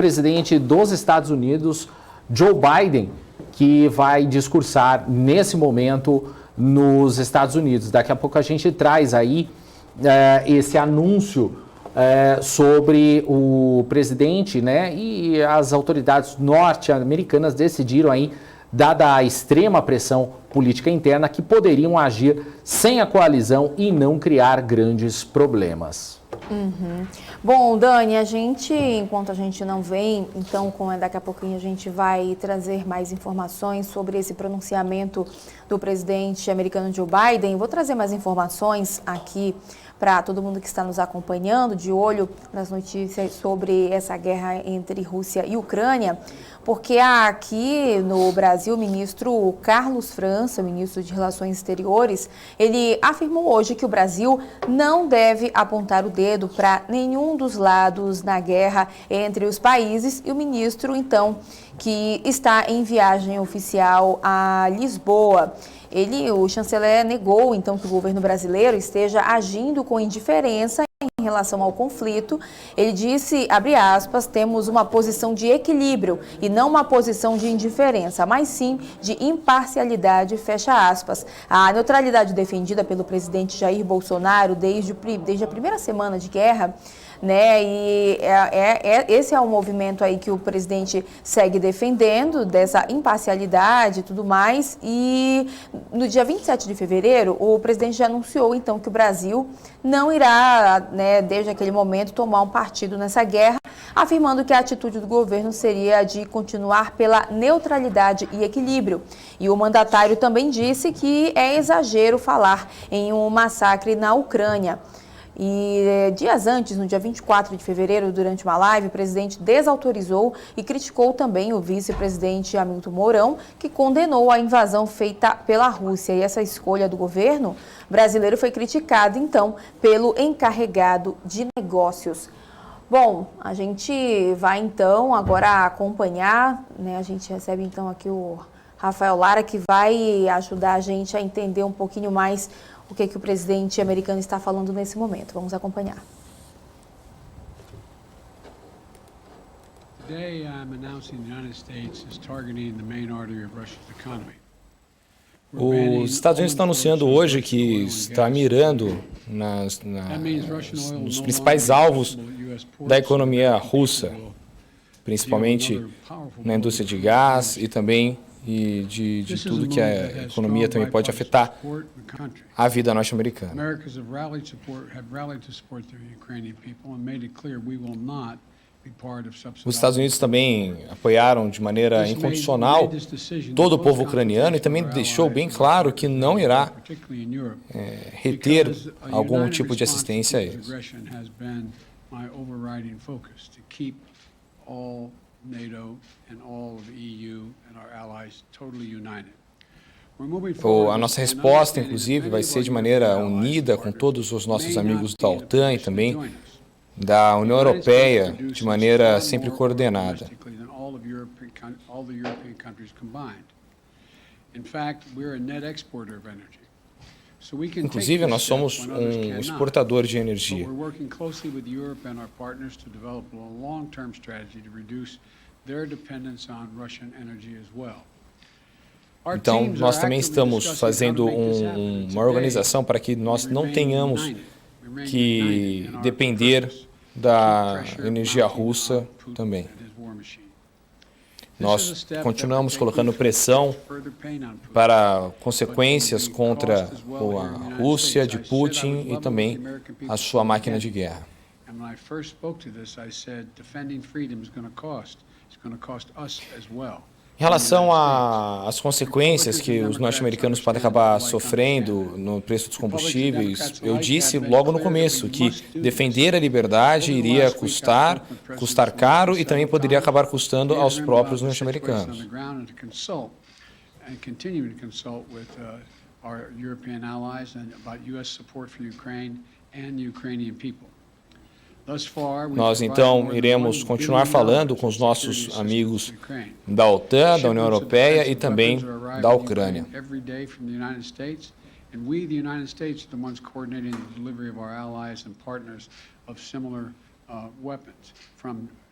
presidente dos Estados Unidos, Joe Biden, que vai discursar nesse momento nos Estados Unidos. Daqui a pouco a gente traz aí esse anúncio sobre o presidente, né? E as autoridades norte-americanas decidiram aí, dada a extrema pressão política interna, que poderiam agir sem a coalizão e não criar grandes problemas. Bom, Dani, enquanto a gente não vem, então daqui a pouquinho a gente vai trazer mais informações sobre esse pronunciamento do presidente americano Joe Biden. Vou trazer mais informações aqui para todo mundo que está nos acompanhando, de olho nas notícias sobre essa guerra entre Rússia e Ucrânia, porque aqui no Brasil, o ministro Carlos França, ministro de Relações Exteriores, ele afirmou hoje que o Brasil não deve apontar o dedo para nenhum dos lados na guerra entre os países, e o ministro, então, que está em viagem oficial a Lisboa. O chanceler, negou, então, que o governo brasileiro esteja agindo com indiferença em relação ao conflito. Ele disse, abre aspas, temos uma posição de equilíbrio e não uma posição de indiferença, mas sim de imparcialidade, fecha aspas. A neutralidade defendida pelo presidente Jair Bolsonaro desde a primeira semana de guerra, né? E esse é o movimento aí que o presidente segue defendendo, dessa imparcialidade e tudo mais. E no dia 27 de fevereiro, o presidente já anunciou, então, que o Brasil não irá, né, desde aquele momento, tomar um partido nessa guerra, afirmando que a atitude do governo seria de continuar pela neutralidade e equilíbrio. E o mandatário também disse que é exagero falar em um massacre na Ucrânia. E dias antes, no dia 24 de fevereiro, durante uma live, o presidente desautorizou e criticou também o vice-presidente Hamilton Mourão, que condenou a invasão feita pela Rússia. E essa escolha do governo brasileiro foi criticada, então, pelo encarregado de negócios. Bom, a gente vai, então, agora acompanhar, né? A gente recebe, então, aqui o Rafael Lara, que vai ajudar a gente a entender um pouquinho mais o que o presidente americano está falando nesse momento. Vamos acompanhar. Today I'm announcing the United States is targeting the main artery of Russia's economy. Os Estados Unidos estão anunciando hoje que está mirando nos principais alvos da economia russa, principalmente na indústria de gás e também de tudo que a economia também pode afetar a vida norte-americana. Os Estados Unidos também apoiaram de maneira incondicional todo o povo ucraniano e também deixou bem claro que não irá reter algum tipo de assistência a eles. NATO and all of the EU and our allies totally united. A nossa resposta, inclusive, vai ser de maneira unida com todos os nossos amigos da OTAN e também da União Europeia, de maneira sempre coordenada. Inclusive, nós somos um exportador de energia. Então, nós também estamos fazendo uma organização para que nós não tenhamos que depender da energia russa também. Nós continuamos colocando pressão para consequências contra a Rússia de Putin e também a sua máquina de guerra. Em relação às consequências que os norte-americanos podem acabar sofrendo no preço dos combustíveis, eu disse logo no começo que defender a liberdade iria custar caro e também poderia acabar custando aos próprios norte-americanos. Nós, então, iremos continuar falando com os nossos amigos da OTAN, da União Europeia e também da Ucrânia.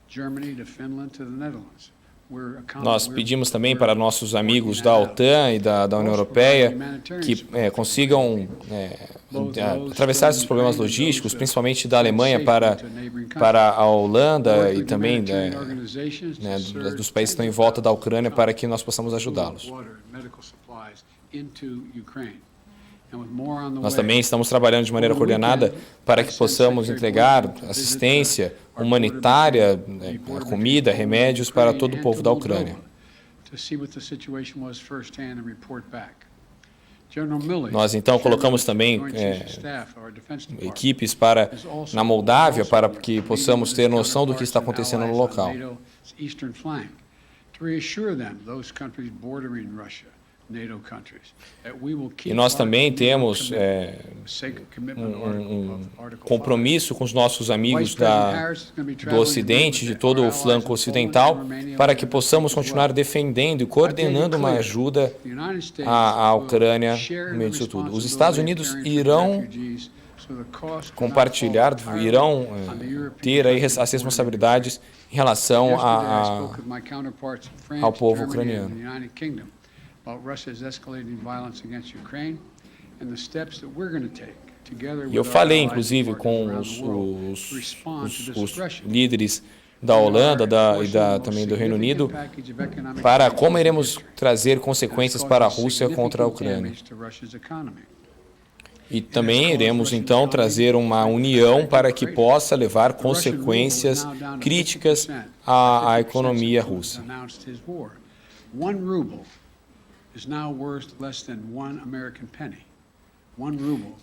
Germany to Finland to the Netherlands. Nós pedimos também para nossos amigos da OTAN e da União Europeia que consigam atravessar esses problemas logísticos, principalmente da Alemanha para a Holanda e também dos países que estão em volta da Ucrânia, para que nós possamos ajudá-los. Nós também estamos trabalhando de maneira coordenada para que possamos entregar assistência humanitária, comida, remédios para todo o povo da Ucrânia. Nós então colocamos também equipes na Moldávia para que possamos ter noção do que está acontecendo no local. E nós também temos um compromisso com os nossos amigos do Ocidente, de todo o flanco ocidental, para que possamos continuar defendendo e coordenando uma ajuda à Ucrânia no meio disso tudo. Os Estados Unidos irão compartilhar, irão ter aí as responsabilidades em relação ao povo ucraniano. E eu falei, inclusive, com os líderes da Holanda e também do Reino Unido para como iremos trazer consequências para a Rússia contra a Ucrânia. E também iremos, então, trazer uma união para que possa levar consequências críticas à economia russa.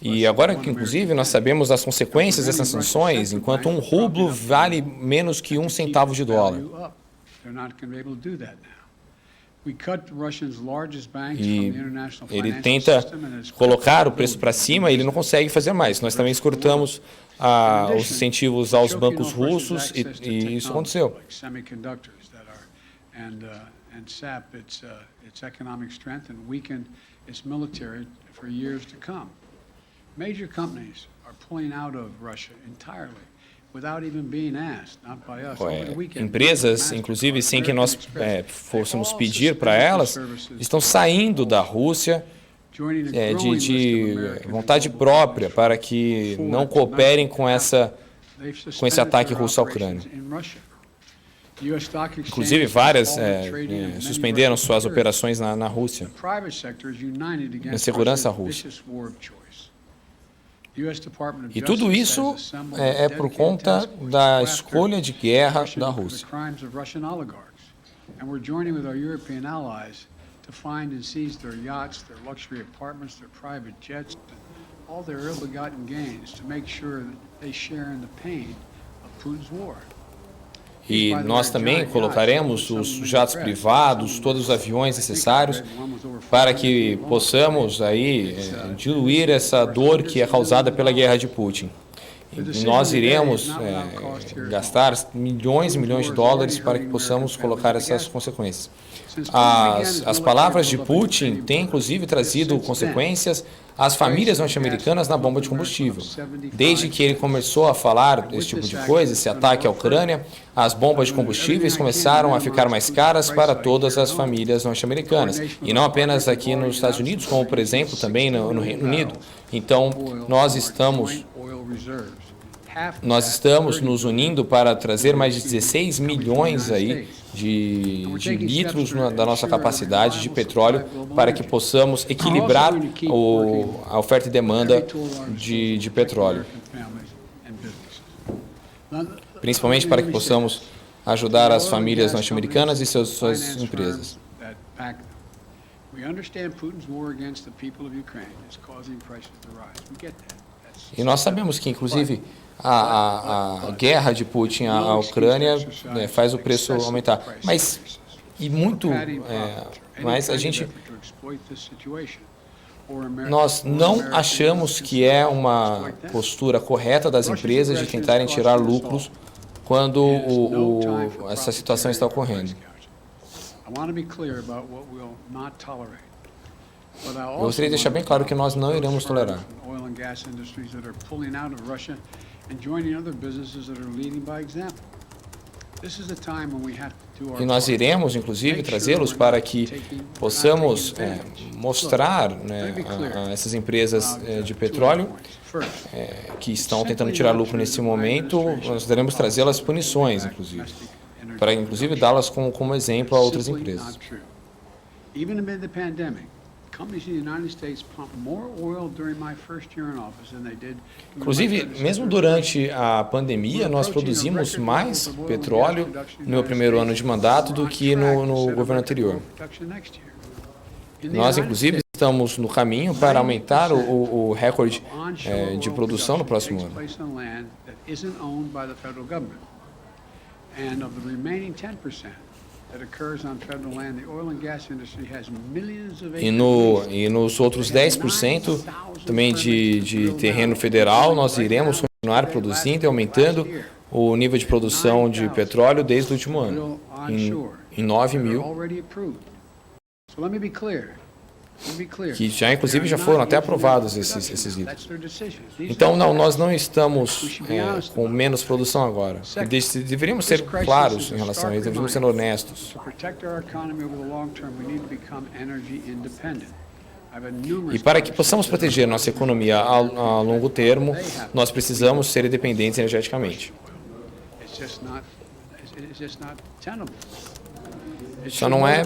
E agora que, inclusive, nós sabemos as consequências dessas sanções, enquanto um rublo vale menos que $1 E ele tenta colocar o preço para cima e ele não consegue fazer mais. Nós também escutamos os incentivos aos bancos russos e isso aconteceu. And sap its economic strength and weaken its military for years to come. Major companies are pulling out of Russia entirely without even being asked, not by us. Empresas, inclusive sem que nós fôssemos pedir para elas, estão saindo da Rússia de vontade própria para que não cooperem com esse ataque russo à Ucrânia. Inclusive, várias suspenderam suas operações na Rússia, na segurança russa. E tudo isso é por conta da escolha de guerra da Rússia. E nós também colocaremos os jatos privados, todos os aviões necessários para que possamos aí diluir essa dor que é causada pela guerra de Putin. E nós iremos gastar milhões e milhões de dólares para que possamos colocar essas consequências. As palavras de Putin têm, inclusive, trazido consequências às famílias norte-americanas na bomba de combustível. Desde que ele começou a falar esse tipo de coisa, esse ataque à Ucrânia, as bombas de combustíveis começaram a ficar mais caras para todas as famílias norte-americanas. E não apenas aqui nos Estados Unidos, como, por exemplo, também no Reino Unido. Então, nós estamos nos unindo para trazer mais de 16 milhões aí de litros da nossa capacidade de petróleo para que possamos equilibrar a oferta e demanda de petróleo. Principalmente para que possamos ajudar as famílias norte-americanas e suas empresas. E nós sabemos que, inclusive, a guerra de Putin à Ucrânia faz o preço aumentar. Mas nós não achamos que é uma postura correta das empresas de tentarem tirar lucros quando essa situação está ocorrendo. Eu gostaria de deixar bem claro que nós não iremos tolerar. E nós iremos, inclusive, trazê-los para que possamos mostrar, né, a essas empresas de petróleo que estão tentando tirar lucro nesse momento, nós devemos trazê-las punições, inclusive, para inclusive dá-las como exemplo a outras empresas. Inclusive, mesmo durante a pandemia, nós produzimos mais petróleo no meu primeiro ano de mandato do que no governo anterior. Nós, inclusive, estamos no caminho para aumentar o recorde de produção no próximo ano. E nos outros 10% também de terreno federal, nós iremos continuar produzindo e aumentando o nível de produção de petróleo desde o último ano, em 9 mil, que já inclusive já foram até aprovados esses itens. Então, não, nós não estamos com menos produção agora. Deveríamos ser claros em relação a isso, deveríamos ser honestos. E para que possamos proteger nossa economia a longo termo, nós precisamos ser independentes energeticamente. Só não é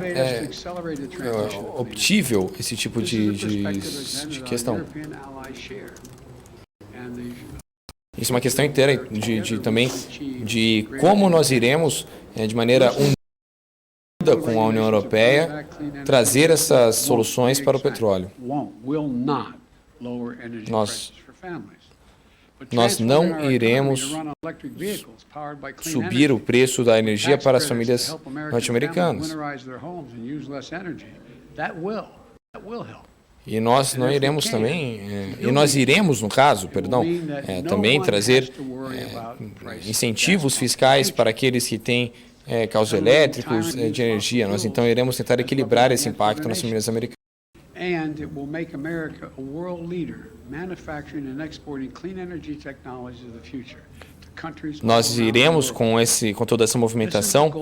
optível esse tipo de questão. Isso é uma questão inteira também de como nós iremos, de maneira unida com a União Europeia, trazer essas soluções para o petróleo. Nós não iremos subir o preço da energia para as famílias norte-americanas. E nós não iremos também, e nós iremos, no caso, perdão, também trazer incentivos fiscais para aqueles que têm carros elétricos de energia. Nós então iremos tentar equilibrar esse impacto nas famílias americanas. And it will make America a world leader manufacturing and exporting clean energy technologies of the future. Nós iremos com toda essa movimentação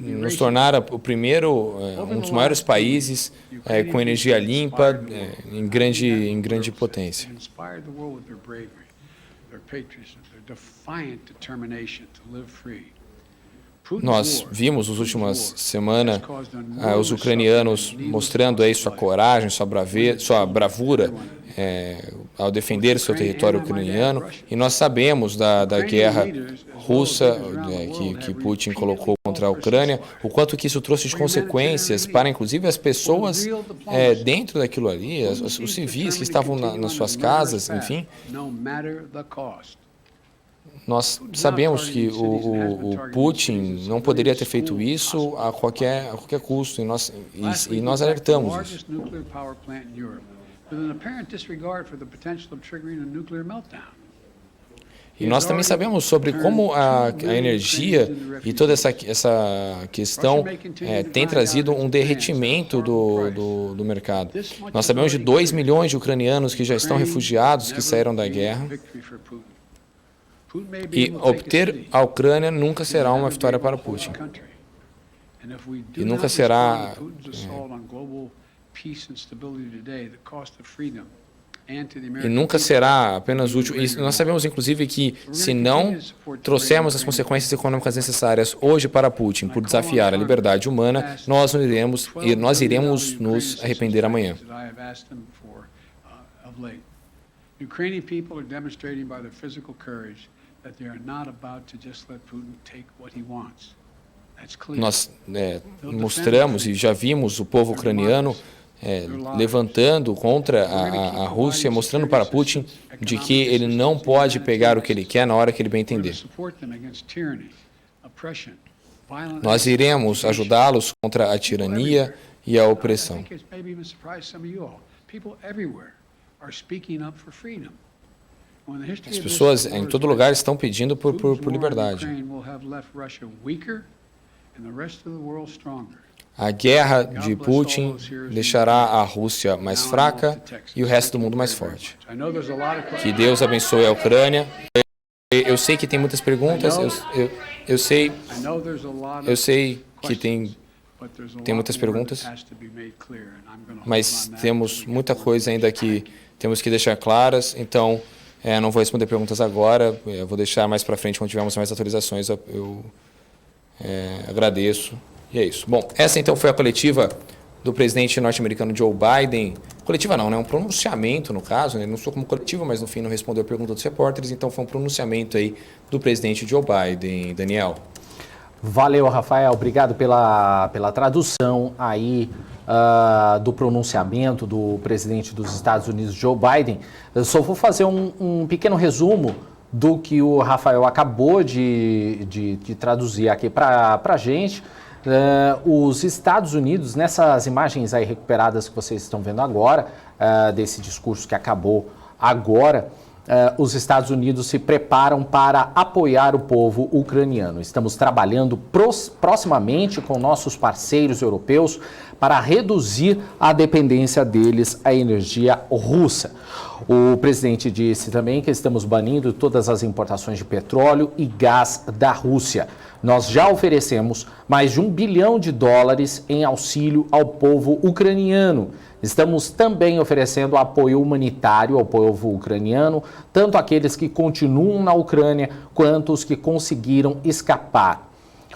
nos tornar um dos maiores países com energia limpa em grande potência. Nós vimos nas últimas semanas os ucranianos mostrando aí sua coragem, sua bravura ao defender seu território ucraniano, e nós sabemos da guerra russa que Putin colocou contra a Ucrânia, o quanto que isso trouxe de consequências para inclusive as pessoas dentro daquilo ali, os civis que estavam nas suas casas, enfim. Nós sabemos que o Putin não poderia ter feito isso a qualquer custo, e nós alertamos isso. E nós também sabemos sobre como a energia e toda essa questão tem trazido um derretimento do mercado. Nós sabemos de 2 milhões de ucranianos que já estão refugiados, que saíram da guerra. E obter a Ucrânia nunca será uma vitória para Putin. E nunca será apenas útil. E nós sabemos, inclusive, que se não trouxermos as consequências econômicas necessárias hoje para Putin por desafiar a liberdade humana, nós iremos nos arrepender amanhã. Ukrainian people are demonstrating by their physical courage that they are not about to just let Putin take what he wants. That's clear. Nós mostramos e já vimos o povo ucraniano levantando contra a Rússia, mostrando para Putin de que ele não pode pegar o que ele quer na hora que ele bem entender. Nós iremos ajudá-los contra a tirania e a opressão. As pessoas em todo lugar estão pedindo por liberdade. A guerra de Putin deixará a Rússia mais fraca e o resto do mundo mais forte. Que Deus abençoe a Ucrânia. Eu sei que tem muitas perguntas. Eu sei que tem muitas perguntas, mas temos muita coisa ainda que temos que deixar claras, então não vou responder perguntas agora, vou deixar mais para frente quando tivermos mais atualizações, eu agradeço, e é isso. Bom, essa então foi a coletiva do presidente norte-americano Joe Biden. Coletiva não, né? Um pronunciamento no caso, né? Ele não sou como coletiva, mas no fim não respondeu a pergunta dos repórteres, então foi um pronunciamento aí do presidente Joe Biden. Daniel. Valeu, Rafael. Obrigado pela tradução aí do pronunciamento do presidente dos Estados Unidos, Joe Biden. Eu só vou fazer um pequeno resumo do que o Rafael acabou de traduzir aqui para a gente. Os Estados Unidos, nessas imagens aí recuperadas que vocês estão vendo agora, desse discurso que acabou agora, os Estados Unidos se preparam para apoiar o povo ucraniano. Estamos trabalhando proximamente com nossos parceiros europeus para reduzir a dependência deles à energia russa. O presidente disse também que estamos banindo todas as importações de petróleo e gás da Rússia. Nós já oferecemos mais de $1 bilhão em auxílio ao povo ucraniano. Estamos também oferecendo apoio humanitário ao povo ucraniano, tanto aqueles que continuam na Ucrânia quanto os que conseguiram escapar.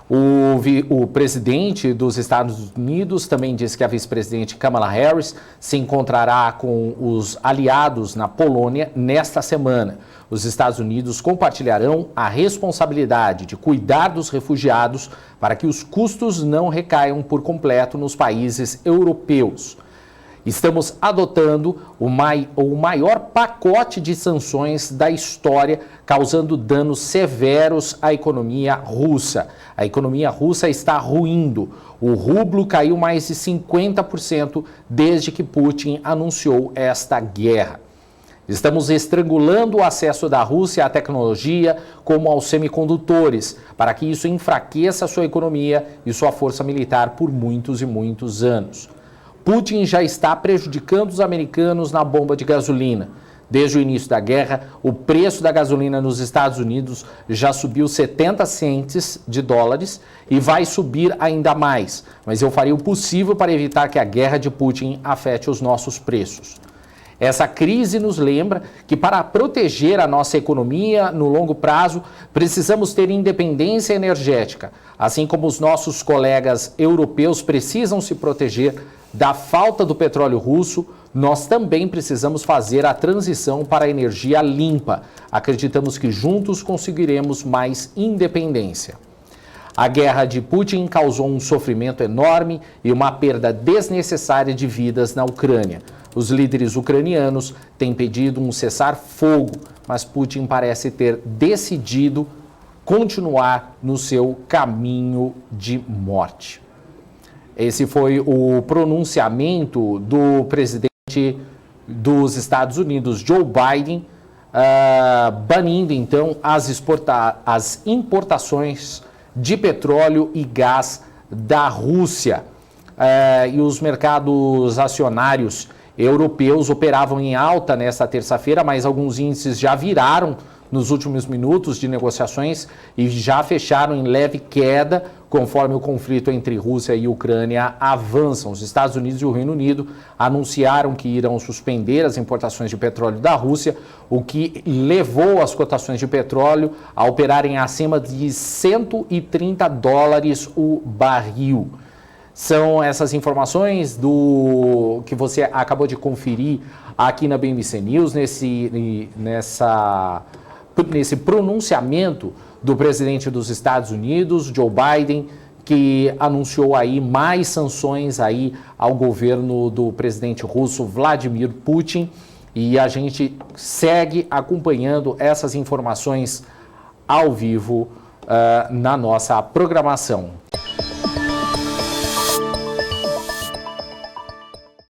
O presidente dos Estados Unidos também disse que a vice-presidente Kamala Harris se encontrará com os aliados na Polônia nesta semana. Os Estados Unidos compartilharão a responsabilidade de cuidar dos refugiados para que os custos não recaiam por completo nos países europeus. Estamos adotando o maior pacote de sanções da história, causando danos severos à economia russa. A economia russa está ruindo. O rublo caiu mais de 50% desde que Putin anunciou esta guerra. Estamos estrangulando o acesso da Rússia à tecnologia, como aos semicondutores, para que isso enfraqueça sua economia e sua força militar por muitos e muitos anos. Putin já está prejudicando os americanos na bomba de gasolina. Desde o início da guerra, o preço da gasolina nos Estados Unidos já subiu 70 centes de dólares e vai subir ainda mais. Mas eu farei o possível para evitar que a guerra de Putin afete os nossos preços. Essa crise nos lembra que para proteger a nossa economia no longo prazo, precisamos ter independência energética, assim como os nossos colegas europeus precisam se proteger da falta do petróleo russo. Nós também precisamos fazer a transição para a energia limpa. Acreditamos que juntos conseguiremos mais independência. A guerra de Putin causou um sofrimento enorme e uma perda desnecessária de vidas na Ucrânia. Os líderes ucranianos têm pedido um cessar-fogo, mas Putin parece ter decidido continuar no seu caminho de morte. Esse foi o pronunciamento do presidente dos Estados Unidos, Joe Biden, banindo então as importações de petróleo e gás da Rússia. E os mercados acionários europeus operavam em alta nesta terça-feira, mas alguns índices já viraram nos últimos minutos de negociações e já fecharam em leve queda conforme o conflito entre Rússia e Ucrânia avança. Os Estados Unidos e o Reino Unido anunciaram que irão suspender as importações de petróleo da Rússia, o que levou as cotações de petróleo a operarem acima de $130 o barril. São essas informações que você acabou de conferir aqui na BMC News, nesse pronunciamento do presidente dos Estados Unidos, Joe Biden, que anunciou aí mais sanções aí ao governo do presidente russo Vladimir Putin. E a gente segue acompanhando essas informações ao vivo na nossa programação.